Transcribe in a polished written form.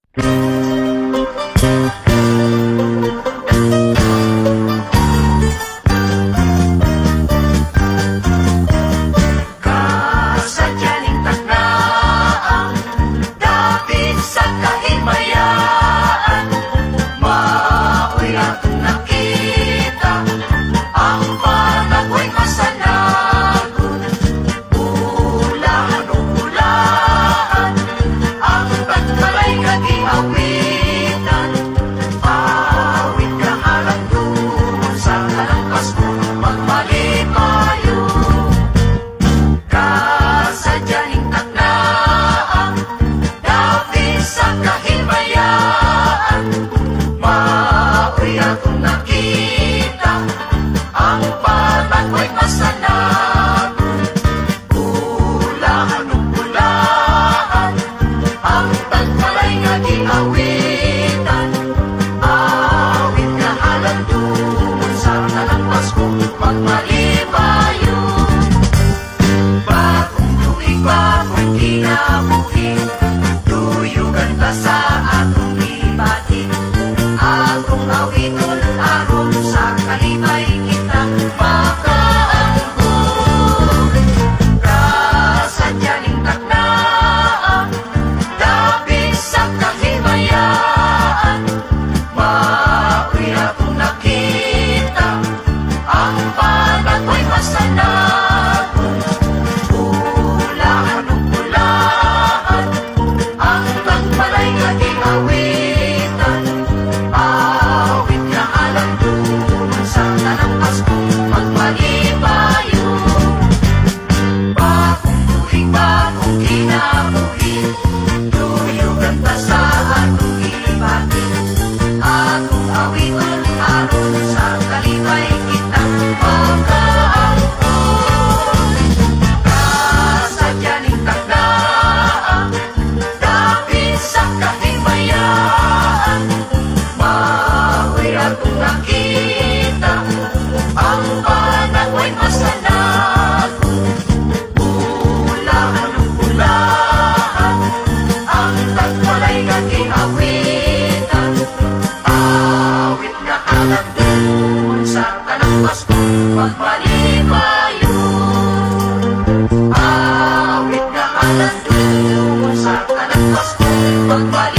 Kasadyaning tagnaang dapit sa kahimayaan, maoy atong nakita ang panagoy masanagon. Ulahan o ulaan ang tagbalay nga giawitan, awit kahalang doon sa kanang Pasko magmalipayo. Kasadyaning tagnaang dapit sa kahimayaan, maoy atong nakita ang panagoy masanagon. Ulahan o ulaan ang tagbalay nga giawitan, awit kahalang doon sa kanang Pasko magmalipayo. Bagong tuig, bagong kinabuhi, tuyugan ta sa atong ibati. Atong awiton aron sa kalipay kita makaangkon. Kasadyaning tagnaang dapit sa kahimayaan, maoy atong nakita ang panagoy masanagon. Ulahan o ulaan ang tagbalay nga giawitan, awit kahalang doon sa kanang Pasko magmalipayo. Bagong tuig, bagong kinabuhi, tuyugan ta sa atong ibati. Atong awiton aron sa kalipay kita makaangkon. Kasadyaning tagnaang dapit sa kahimayaan, maoy atong nakita ang panagoy masanagon. Ulahan o ulaan ang tagbalay nga giawitan, awit nga halang doon sa kanang Pasko magmalipayo. Awit nga halang doon sa kanang Pasko magmalipayo.